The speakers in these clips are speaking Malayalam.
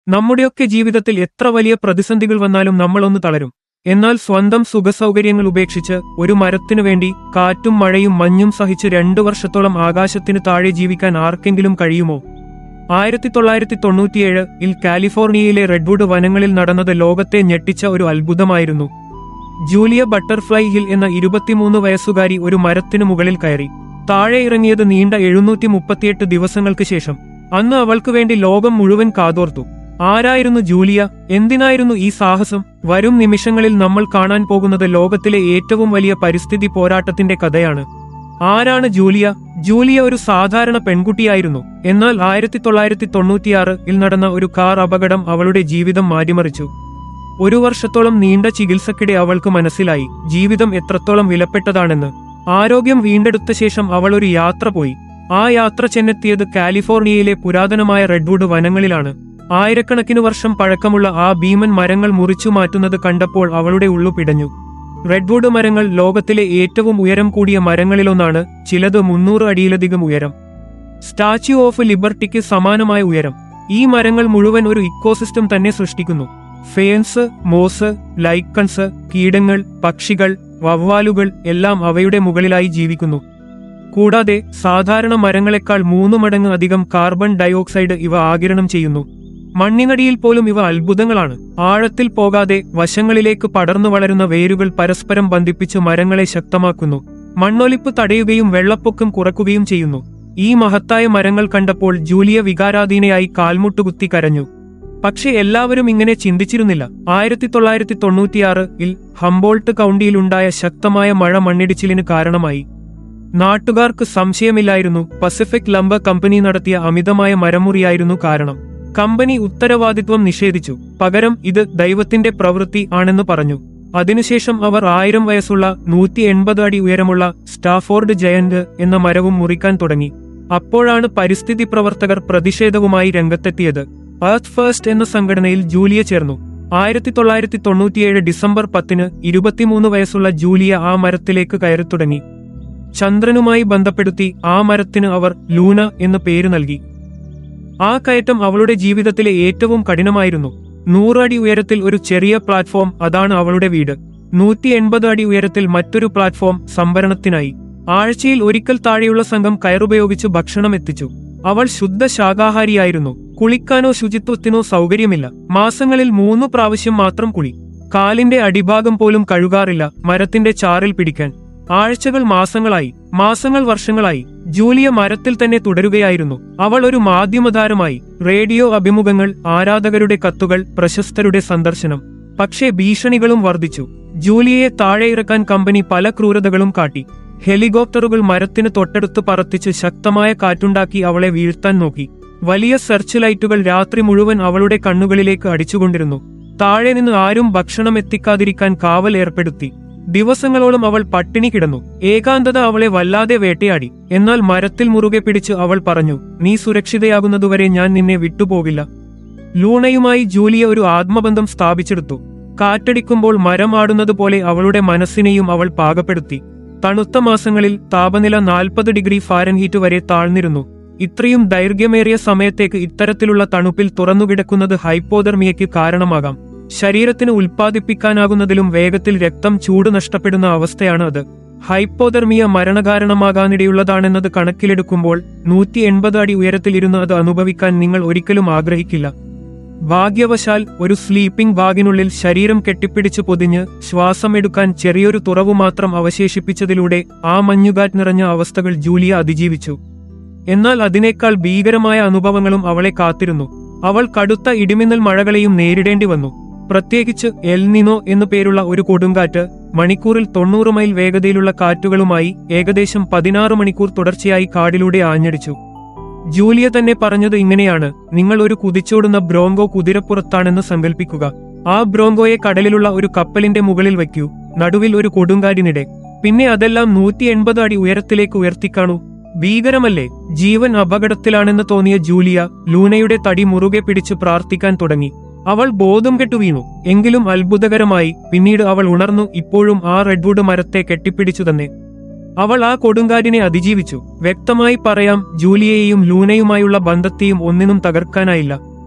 നമ്മുടെയൊക്കെ ജീവിതത്തിൽ എത്ര വലിയ പ്രതിസന്ധികൾ വന്നാലും നമ്മളൊന്ന് തളരും. എന്നാൽ സ്വന്തം സുഖസൗകര്യങ്ങൾ ഉപേക്ഷിച്ച് ഒരു മരത്തിനു വേണ്ടി കാറ്റും മഴയും മഞ്ഞും സഹിച്ച് 2 വർഷത്തോളം ആകാശത്തിന് താഴെ ജീവിക്കാൻ ആർക്കെങ്കിലും കഴിയുമോ? 1997 കാലിഫോർണിയയിലെ റെഡ്വുഡ് വനങ്ങളിൽ നടന്നത് ലോകത്തെ ഞെട്ടിച്ച ഒരു അത്ഭുതമായിരുന്നു. ജൂലിയ ബട്ടർഫ്ലൈ ഹിൽ എന്ന 23 വയസ്സുകാരി ഒരു മരത്തിനു മുകളിൽ കയറി. താഴെ ഇറങ്ങിയത് നീണ്ട 738 ദിവസങ്ങൾക്ക് ശേഷം. അന്ന് അവൾക്കു വേണ്ടി ലോകം മുഴുവൻ കാതോർത്തു. ആരായിരുന്നു ജൂലിയ? എന്തിനായിരുന്നു ഈ സാഹസം? വരും നിമിഷങ്ങളിൽ നമ്മൾ കാണാൻ പോകുന്നത് ലോകത്തിലെ ഏറ്റവും വലിയ പരിസ്ഥിതി പോരാട്ടത്തിന്റെ കഥയാണ്. ആരാണ് ജൂലിയ? ജൂലിയ ഒരു സാധാരണ പെൺകുട്ടിയായിരുന്നു. എന്നാൽ 1996 നടന്ന ഒരു കാർ അപകടം അവളുടെ ജീവിതം മാറ്റിമറിച്ചു. 1 വർഷത്തോളം നീണ്ട ചികിത്സക്കിടെ അവൾക്ക് മനസ്സിലായി ജീവിതം എത്രത്തോളം വിലപ്പെട്ടതാണെന്ന്. ആരോഗ്യം വീണ്ടെടുത്ത ശേഷം അവൾ ഒരു യാത്ര പോയി. ആ യാത്ര ചെന്നെത്തിയത് കാലിഫോർണിയയിലെ പുരാതനമായ റെഡ്വുഡ് വനങ്ങളിലാണ്. ആയിരക്കണക്കിന് വർഷം പഴക്കമുള്ള ആ ഭീമൻ മരങ്ങൾ മുറിച്ചു മാറ്റുന്നത് കണ്ടപ്പോൾ അവളുടെ ഉള്ളു പിടഞ്ഞു. റെഡ്വുഡ് മരങ്ങൾ ലോകത്തിലെ ഏറ്റവും ഉയരം കൂടിയ മരങ്ങളിലൊന്നാണ്. ചിലത് 300 അടിയിലധികം ഉയരം. സ്റ്റാച്യു ഓഫ് ലിബർട്ടിക്ക് സമാനമായ ഉയരം. ഈ മരങ്ങൾ മുഴുവൻ ഒരു ഇക്കോസിസ്റ്റം തന്നെ സൃഷ്ടിക്കുന്നു. ഫേൻസ്, മോസ്, ലൈക്കൺസ്, കീടങ്ങൾ, പക്ഷികൾ, വവ്വാലുകൾ എല്ലാം അവയുടെ മുകളിലായി ജീവിക്കുന്നു. കൂടാതെ സാധാരണ മരങ്ങളെക്കാൾ 3 മടങ്ങ് അധികം കാർബൺ ഡയോക്സൈഡ് ഇവ ആഗിരണം ചെയ്യുന്നു. മണ്ണിനടിയിൽ പോലും ഇവ അത്ഭുതങ്ങളാണ്. ആഴത്തിൽ പോകാതെ വശങ്ങളിലേക്ക് പടർന്നു വളരുന്ന വേരുകൾ പരസ്പരം ബന്ധിപ്പിച്ച് മരങ്ങളെ ശക്തമാക്കുന്നു. മണ്ണൊലിപ്പ് തടയുകയും വെള്ളപ്പൊക്കം കുറയ്ക്കുകയും ചെയ്യുന്നു. ഈ മഹത്തായ മരങ്ങൾ കണ്ടപ്പോൾ ജൂലിയ വികാരാധീനയായി കാൽമുട്ടുകുത്തി കരഞ്ഞു. പക്ഷെ എല്ലാവരും ഇങ്ങനെ ചിന്തിച്ചിരുന്നില്ല. 1996 ഹംബോൾട്ട് കൗണ്ടിയിലുണ്ടായ ശക്തമായ മഴ മണ്ണിടിച്ചിലിന് കാരണമായി. നാട്ടുകാർക്ക് സംശയമില്ലായിരുന്നു പസഫിക് ലംബർ കമ്പനി നടത്തിയ അമിതമായ മരമുറിയായിരുന്നു കാരണം. കമ്പനി ഉത്തരവാദിത്വം നിഷേധിച്ചു. പകരം ഇത് ദൈവത്തിന്റെ പ്രവൃത്തി ആണെന്ന് പറഞ്ഞു. അതിനുശേഷം അവർ 1000 വയസ്സുള്ള 180 അടി ഉയരമുള്ള സ്റ്റാഫോർഡ് ജയന്റ് എന്ന മരവും മുറിക്കാൻ തുടങ്ങി. അപ്പോഴാണ് പരിസ്ഥിതി പ്രവർത്തകർ പ്രതിഷേധവുമായി രംഗത്തെത്തിയത്. എർത്ത് ഫസ്റ്റ് എന്ന സംഘടനയിൽ ജൂലിയ ചേർന്നു. 1997 ഡിസംബർ 10 23 വയസ്സുള്ള ജൂലിയ ആ മരത്തിലേക്ക് കയറി തുടങ്ങി. ചന്ദ്രനുമായി ബന്ധപ്പെടുത്തി ആ മരത്തിന് അവർ ലൂന എന്ന് പേര് നൽകി. ആ കയറ്റം അവളുടെ ജീവിതത്തിലെ ഏറ്റവും കഠിനമായിരുന്നു. 100 അടി ഉയരത്തിൽ ഒരു ചെറിയ പ്ലാറ്റ്ഫോം, അതാണ് അവളുടെ വീട്. 180 അടി ഉയരത്തിൽ മറ്റൊരു പ്ലാറ്റ്ഫോം സംഭരണത്തിനായി. ആഴ്ചയിൽ ഒരിക്കൽ താഴെയുള്ള സംഘം കയറുപയോഗിച്ച് ഭക്ഷണം എത്തിച്ചു. അവൾ ശുദ്ധ ശാകാഹാരിയായിരുന്നു. കുളിക്കാനോ ശുചിത്വത്തിനോ സൗകര്യമില്ല. മാസങ്ങളിൽ 3 പ്രാവശ്യം മാത്രം കുളി. കാലിന്റെ അടിഭാഗം പോലും കഴുകാറില്ല മരത്തിന്റെ ചാറിൽ പിടിക്കാൻ. ആഴ്ചകൾ മാസങ്ങൾ വർഷങ്ങളായി. ജൂലിയ മരത്തിൽ തന്നെ തുടരുകയായിരുന്നു. അവൾ ഒരു മാധ്യമതാരമായി. റേഡിയോ അഭിമുഖങ്ങൾ, ആരാധകരുടെ കത്തുകൾ, പ്രശസ്തരുടെ സന്ദർശനം. പക്ഷേ ഭീഷണികളും വർദ്ധിച്ചു. ജൂലിയയെ താഴെ ഇറക്കാൻ കമ്പനി പല ക്രൂരതകളും കാട്ടി. ഹെലികോപ്റ്ററുകൾ മരത്തിന് തൊട്ടടുത്ത് പറത്തിച്ച് ശക്തമായ കാറ്റുണ്ടാക്കി അവളെ വീഴ്ത്താൻ നോക്കി. വലിയ സെർച്ച് ലൈറ്റുകൾ രാത്രി മുഴുവൻ അവളുടെ കണ്ണുകളിലേക്ക് അടിച്ചുകൊണ്ടിരുന്നു. താഴെ നിന്ന് ആരും ഭക്ഷണം എത്തിക്കാതിരിക്കാൻ കാവൽ ഏർപ്പെടുത്തി. ദിവസങ്ങളോളം അവൾ പട്ടിണി കിടന്നു. ഏകാന്തത അവളെ വല്ലാതെ വേട്ടയാടി. എന്നാൽ മരത്തിൽ മുറുകെ പിടിച്ച് അവൾ പറഞ്ഞു, നീ സുരക്ഷിതയാകുന്നതുവരെ ഞാൻ നിന്നെ വിട്ടുപോകില്ല. ലൂണയുമായി ജൂലിയ ഒരു ആത്മബന്ധം സ്ഥാപിച്ചെടുത്തു. കാറ്റടിക്കുമ്പോൾ മരം ആടുന്നതുപോലെ അവളുടെ മനസ്സിനെയും അവൾ പാകപ്പെടുത്തി. തണുത്ത മാസങ്ങളിൽ താപനില 40 ഡിഗ്രി ഫാരൻഹീറ്റ് വരെ താഴ്ന്നിരുന്നു. ഇത്രയും ദൈർഘ്യമേറിയ സമയത്തേക്ക് ഇത്തരത്തിലുള്ള തണുപ്പിൽ തുറന്നുകിടക്കുന്നത് ഹൈപ്പോതെർമിയയ്ക്ക് കാരണമാകാം. ശരീരത്തിന് ഉൽപ്പാദിപ്പിക്കാനാകുന്നതിലും വേഗത്തിൽ രക്തം ചൂട് നഷ്ടപ്പെടുന്ന അവസ്ഥയാണ് അത്. ഹൈപ്പോതെർമിയ മരണകാരണമാകാനിടയുള്ളതാണെന്നത് കണക്കിലെടുക്കുമ്പോൾ 180 അടി ഉയരത്തിൽ ഇരുന്ന് അത് അനുഭവിക്കാൻ നിങ്ങൾ ഒരിക്കലും ആഗ്രഹിക്കില്ല. ഭാഗ്യവശാൽ ഒരു സ്ലീപ്പിംഗ് ബാഗിനുള്ളിൽ ശരീരം കെട്ടിപ്പിടിച്ചു പൊതിഞ്ഞ് ശ്വാസമെടുക്കാൻ ചെറിയൊരു തുറവു മാത്രം അവശേഷിപ്പിച്ചതിലൂടെ ആ മഞ്ഞുകാറ്റ് നിറഞ്ഞ അവസ്ഥകൾ ജൂലിയ അതിജീവിച്ചു. എന്നാൽ അതിനേക്കാൾ ഭീകരമായ അനുഭവങ്ങളും അവളെ കാത്തിരുന്നു. അവൾ കടുത്ത ഇടിമിന്നൽ മഴകളെയും നേരിടേണ്ടി വന്നു. പ്രത്യേകിച്ച് എൽ നിനോ എന്നു പേരുള്ള ഒരു കൊടുങ്കാറ്റ് മണിക്കൂറിൽ 90 മൈൽ വേഗതയിലുള്ള കാറ്റുകളുമായി ഏകദേശം 16 മണിക്കൂർ തുടർച്ചയായി കാടിലൂടെ ആഞ്ഞടിച്ചു. ജൂലിയ തന്നെ പറഞ്ഞത് ഇങ്ങനെയാണ്, നിങ്ങൾ ഒരു കുതിച്ചോടുന്ന ബ്രോങ്കോ കുതിരപ്പുറത്താണെന്ന് സങ്കല്പിക്കുക. ആ ബ്രോങ്കോയെ കടലിലുള്ള ഒരു കപ്പലിന്റെ മുകളിൽ വയ്ക്കൂ, നടുവിൽ ഒരു കൊടുങ്കാറ്റിനിടെ. പിന്നെ അതെല്ലാം 180 അടി ഉയരത്തിലേക്ക് ഉയർത്തിക്കാണൂ. ഭീകരമല്ലേ? ജീവൻ അപകടത്തിലാണെന്ന് തോന്നിയ ജൂലിയ ലൂനയുടെ തടി മുറുകെ പിടിച്ച് പ്രാർത്ഥിക്കാൻ തുടങ്ങി. അവൾ ബോധം കെട്ടു വീണു. എങ്കിലും അത്ഭുതകരമായി പിന്നീട് അവൾ ഉണർന്നു. ഇപ്പോഴും ആ റെഡ്വുഡ് മരത്തെ കെട്ടിപ്പിടിച്ചു തന്നെ. അവൾ ആ കൊടുങ്കാറ്റിനെ അതിജീവിച്ചു. വ്യക്തമായി പറയാം, ജൂലിയയെയും ലൂനയുമായുള്ള ബന്ധത്തെയും ഒന്നിനും തകർക്കാനായില്ല.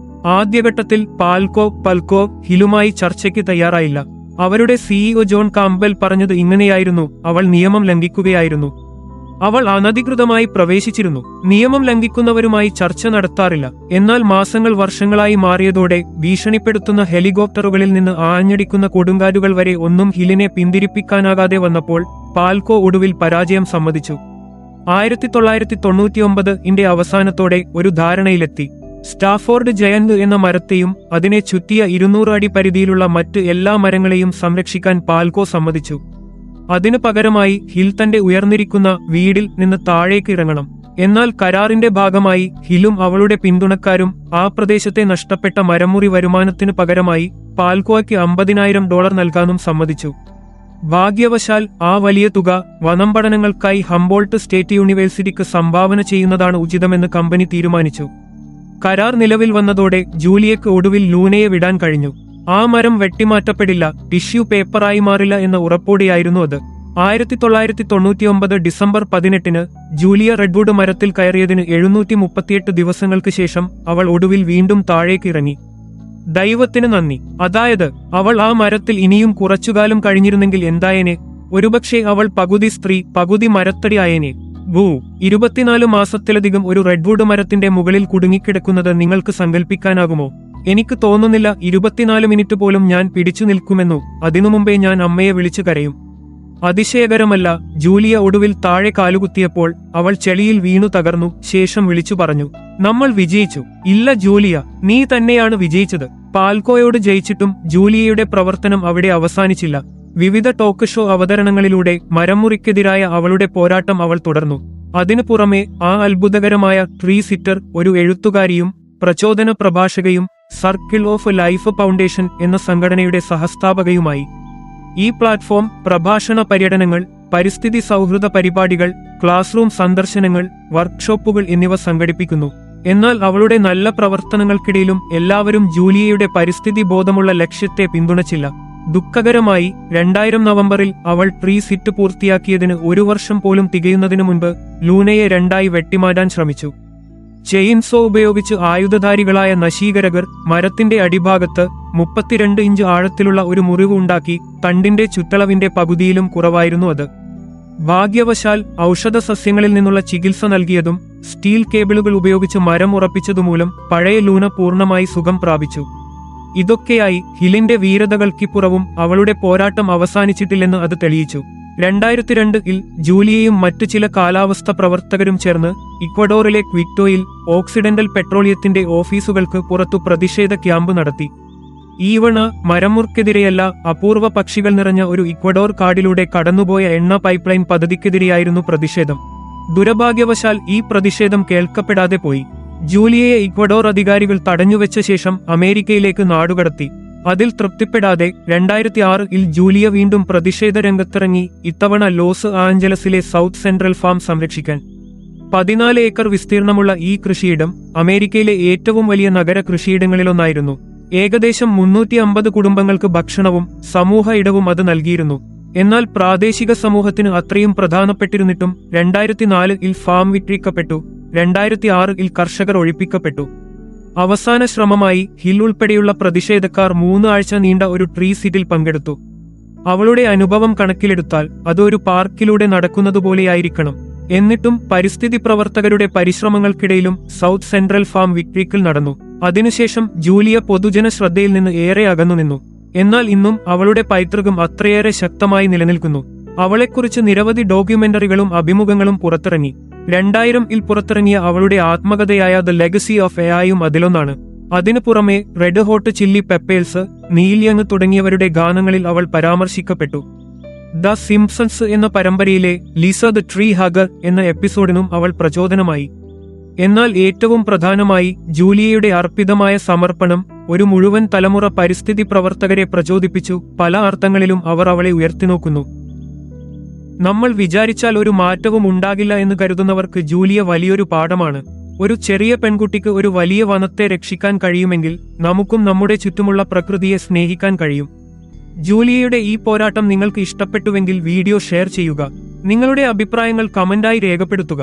ആദ്യഘട്ടത്തിൽ പൽകോ ഹിലുമായി ചർച്ചയ്ക്ക് തയ്യാറായില്ല. അവരുടെ സിഇഒ ജോൺ കാംബെൽ പറഞ്ഞത് ഇങ്ങനെയായിരുന്നു: അവൾ നിയമം ലംഘിക്കുകയായിരുന്നു. അവൾ അനധികൃതമായി പ്രവേശിച്ചിരുന്നു. നിയമം ലംഘിക്കുന്നവരുമായി ചർച്ച നടത്താറില്ല. എന്നാൽ മാസങ്ങൾ വർഷങ്ങളായി മാറിയതോടെ ഭീഷണിപ്പെടുത്തുന്ന ഹെലികോപ്റ്ററുകളിൽ നിന്ന് ആഞ്ഞടിക്കുന്ന കൊടുങ്കാറ്റുകൾ വരെ ഒന്നും ഹിലിനെ പിന്തിരിപ്പിക്കാനാകാതെ വന്നപ്പോൾ പാൽകോ ഒടുവിൽ പരാജയം സമ്മതിച്ചു. 1999 അവസാനത്തോടെ ഒരു ധാരണയിലെത്തി. സ്റ്റാഫോർഡ് ജയന്റ് എന്ന മരത്തെയും അതിനെ ചുറ്റിയ 200 അടി പരിധിയിലുള്ള മറ്റ് എല്ലാ മരങ്ങളെയും സംരക്ഷിക്കാൻ പാൽകോ സമ്മതിച്ചു. അതിനു പകരമായി ഹിൽ തന്റെ ഉയർന്നിരിക്കുന്ന വീടിൽ നിന്ന് താഴേക്ക് ഇറങ്ങണം. എന്നാൽ കരാറിന്റെ ഭാഗമായി ഹിലും അവളുടെ പിന്തുണക്കാരും ആ പ്രദേശത്തെ നഷ്ടപ്പെട്ട മരമുറി വരുമാനത്തിനു പകരമായി പാൽകോയ്ക്ക് $50,000 നൽകാനും സമ്മതിച്ചു. ഭാഗ്യവശാൽ ആ വലിയ തുക വനം പഠനങ്ങൾക്കായി ഹംബോൾട്ട് സ്റ്റേറ്റ് യൂണിവേഴ്സിറ്റിക്ക് സംഭാവന ചെയ്യുന്നതാണ് ഉചിതമെന്ന് കമ്പനി തീരുമാനിച്ചു. കരാർ നിലവിൽ വന്നതോടെ ജൂലിയയ്ക്ക് ഒടുവിൽ ലൂനയെ വിടാൻ കഴിഞ്ഞു. ആ മരം വെട്ടിമാറ്റപ്പെടില്ല, ടിഷ്യൂ പേപ്പറായി മാറില്ല എന്ന ഉറപ്പോടെയായിരുന്നു അത്. 1999 ഡിസംബർ 18 ജൂലിയ റെഡ്വുഡ് മരത്തിൽ കയറിയതിന് 738 ദിവസങ്ങൾക്ക് ശേഷം അവൾ ഒടുവിൽ വീണ്ടും താഴേക്ക് ഇറങ്ങി. ദൈവത്തിന് നന്ദി. അതായത് അവൾ ആ മരത്തിൽ ഇനിയും കുറച്ചുകാലം കഴിഞ്ഞിരുന്നെങ്കിൽ എന്തായേനെ? ഒരുപക്ഷെ അവൾ പകുതി സ്ത്രീ പകുതി മരത്തടി ആയേനെ. 24 മാസത്തിലധികം ഒരു റെഡ്വുഡ് മരത്തിന്റെ മുകളിൽ കുടുങ്ങിക്കിടക്കുന്നത് നിങ്ങൾക്ക് സങ്കല്പിക്കാനാകുമോ? എനിക്ക് തോന്നുന്നില്ല 24 മിനിറ്റ് പോലും ഞാൻ പിടിച്ചു നിൽക്കുമെന്നു. അതിനു മുമ്പേ ഞാൻ അമ്മയെ വിളിച്ചു കരയും. അതിശയകരമല്ല, ജൂലിയ ഒടുവിൽ താഴെ കാലുകുത്തിയപ്പോൾ അവൾ ചെളിയിൽ വീണു തകർന്നു. ശേഷം വിളിച്ചു പറഞ്ഞു, നമ്മൾ വിജയിച്ചു. ഇല്ല ജൂലിയ, നീ തന്നെയാണ് വിജയിച്ചത്. പാൽകോയോട് ജയിച്ചിട്ടും ജൂലിയയുടെ പ്രവർത്തനം അവിടെ അവസാനിച്ചില്ല. വിവിധ ടോക്ക് ഷോ അവതരണങ്ങളിലൂടെ മരമുറിക്കെതിരായ അവളുടെ പോരാട്ടം അവൾ തുടർന്നു. അതിനു പുറമെ ആ അത്ഭുതകരമായ ട്രീ സിറ്റർ ഒരു എഴുത്തുകാരിയും പ്രചോദന പ്രഭാഷകയും സർക്കിൾ ഓഫ് ലൈഫ് ഫൗണ്ടേഷൻ എന്ന സംഘടനയുടെ സഹസ്ഥാപകയുമായി. ഈ പ്ലാറ്റ്ഫോം പ്രഭാഷണ പര്യടനങ്ങൾ, പരിസ്ഥിതി സൗഹൃദ പരിപാടികൾ, ക്ലാസ് റൂം സന്ദർശനങ്ങൾ, വർക്ക്ഷോപ്പുകൾ എന്നിവ സംഘടിപ്പിക്കുന്നു. എന്നാൽ അവളുടെ നല്ല പ്രവർത്തനങ്ങൾക്കിടയിലും എല്ലാവരും ജൂലിയയുടെ പരിസ്ഥിതി ബോധമുള്ള ലക്ഷ്യത്തെ പിന്തുണച്ചില്ല. ദുഃഖകരമായി 2000 നവംബറിൽ അവൾ ട്രീ സിറ്റ് പൂർത്തിയാക്കിയതിന് 1 വർഷം പോലും തികയുന്നതിനു മുൻപ് ലൂനയെ 2 വെട്ടിമാറ്റാൻ ശ്രമിച്ചു. ചെയിൻസോ ഉപയോഗിച്ച് ആയുധധാരികളായ നശീകരകർ മരത്തിന്റെ അടിഭാഗത്ത് 32 ഇഞ്ച് ആഴത്തിലുള്ള ഒരു മുറിവ് ഉണ്ടാക്കി. തണ്ടിന്റെ ചുറ്റളവിന്റെ പകുതിയിലും കുറവായിരുന്നു അത്. ഭാഗ്യവശാൽ ഔഷധ സസ്യങ്ങളിൽ നിന്നുള്ള ചികിത്സ നൽകിയതും സ്റ്റീൽ കേബിളുകൾ ഉപയോഗിച്ച് മരം ഉറപ്പിച്ചതുമൂലം പഴയ ലൂന പൂർണ്ണമായി സുഖം പ്രാപിച്ചു. ഇതൊക്കെയായി ഹിലിന്റെ വീരതകൾക്കിപ്പുറവും അവളുടെ പോരാട്ടം അവസാനിച്ചിട്ടില്ലെന്ന് അത് തെളിയിച്ചു. 2002 ജൂലിയയും മറ്റു ചില കാലാവസ്ഥ പ്രവർത്തകരും ചേർന്ന് ഇക്വഡോറിലെ ക്വിറ്റോയിൽ ഓക്സിഡന്റൽ പെട്രോളിയത്തിന്റെ ഓഫീസുകൾക്ക് പുറത്തു പ്രതിഷേധ ക്യാമ്പ് നടത്തി. ഈവണ മരമുറിക്കെതിരെയല്ല, അപൂർവ പക്ഷികൾ നിറഞ്ഞ ഒരു ഇക്വഡോർ കാടിലൂടെ കടന്നുപോയ എണ്ണ പൈപ്പ്ലൈൻ പദ്ധതിക്കെതിരെയായിരുന്നു പ്രതിഷേധം. ദുരഭാഗ്യവശാൽ ഈ പ്രതിഷേധം കേൾക്കപ്പെടാതെ പോയി. ജൂലിയയെ ഇക്വഡോർ അധികാരികൾ തടഞ്ഞുവെച്ച ശേഷം അമേരിക്കയിലേക്ക് നാടുകടത്തി. അതിൽ തൃപ്തിപ്പെടാതെ 2006 ജൂലിയ വീണ്ടും പ്രതിഷേധ രംഗത്തിറങ്ങി. ഇത്തവണ ലോസ് ആഞ്ചലസിലെ സൗത്ത് സെൻട്രൽ ഫാം സംരക്ഷിക്കാൻ. 14 ഏക്കർ വിസ്തീർണമുള്ള ഈ കൃഷിയിടം അമേരിക്കയിലെ ഏറ്റവും വലിയ നഗര കൃഷിയിടങ്ങളിലൊന്നായിരുന്നു. ഏകദേശം 350 കുടുംബങ്ങൾക്ക് ഭക്ഷണവും സമൂഹ ഇടവും അത് നൽകിയിരുന്നു. എന്നാൽ പ്രാദേശിക സമൂഹത്തിന് അത്രയും പ്രധാനപ്പെട്ടിരുന്നിട്ടും 2004 ഫാം വിറ്റഴിക്കപ്പെട്ടു. 2006 കർഷകർ ഒഴിപ്പിക്കപ്പെട്ടു. അവസാന ശ്രമമായി ഹിൽ ഉൾപ്പെടെയുള്ള പ്രതിഷേധക്കാർ 3 ആഴ്ച നീണ്ട ഒരു ട്രീ സിറ്റിൽ പങ്കെടുത്തു. അവളുടെ അനുഭവം കണക്കിലെടുത്താൽ അതൊരു പാർക്കിലൂടെ നടക്കുന്നതുപോലെയായിരിക്കണം. എന്നിട്ടും പരിസ്ഥിതി പ്രവർത്തകരുടെ പരിശ്രമങ്ങൾക്കിടയിലും സൗത്ത് സെൻട്രൽ ഫാം വിക്ടറിക്കിൽ നടന്നു. അതിനുശേഷം ജൂലിയ പൊതുജന ശ്രദ്ധയിൽ നിന്ന് ഏറെ അകന്നുനിന്നു. എന്നാൽ ഇന്നും അവളുടെ പൈതൃകം അത്രയേറെ ശക്തമായി നിലനിൽക്കുന്നു. അവളെക്കുറിച്ച് നിരവധി ഡോക്യുമെന്ററികളും അഭിമുഖങ്ങളും പുറത്തിറങ്ങി. 2000 പുറത്തിറങ്ങിയ അവളുടെ ആത്മകഥയായ ദ ലെഗസി ഓഫ് എഐയും അതിലൊന്നാണ്. അതിനു പുറമെ Red Hot Chili Peppers, Neil Young തുടങ്ങിയവരുടെ ഗാനങ്ങളിൽ അവൾ പരാമർശിക്കപ്പെട്ടു. ദ സിംപ്സൺസ് എന്ന പരമ്പരയിലെ ലിസ ദ ട്രീ ഹഗർ എന്ന എപ്പിസോഡിനും അവൾ പ്രചോദനമായി. എന്നാൽ ഏറ്റവും പ്രധാനമായി ജൂലിയയുടെ അർപ്പിതമായ സമർപ്പണം ഒരു മുഴുവൻ തലമുറ പരിസ്ഥിതി പ്രവർത്തകരെ പ്രചോദിപ്പിച്ചു. പല അർത്ഥങ്ങളിലും അവർ അവളെ ഉയർത്തിനോക്കുന്നു. നമ്മൾ വിചാരിച്ചാൽ ഒരു മാറ്റവും ഉണ്ടാകില്ല എന്ന് കരുതുന്നവർക്ക് ജൂലിയ വലിയൊരു പാഠമാണ്. ഒരു ചെറിയ പെൺകുട്ടിക്ക് ഒരു വലിയ വനത്തെ രക്ഷിക്കാൻ കഴിയുമെങ്കിൽ നമുക്കും നമ്മുടെ ചുറ്റുമുള്ള പ്രകൃതിയെ സ്നേഹിക്കാൻ കഴിയും. ജൂലിയയുടെ ഈ പോരാട്ടം നിങ്ങൾക്ക് ഇഷ്ടപ്പെട്ടുവെങ്കിൽ വീഡിയോ ഷെയർ ചെയ്യുക. നിങ്ങളുടെ അഭിപ്രായങ്ങൾ കമന്റായി രേഖപ്പെടുത്തുക.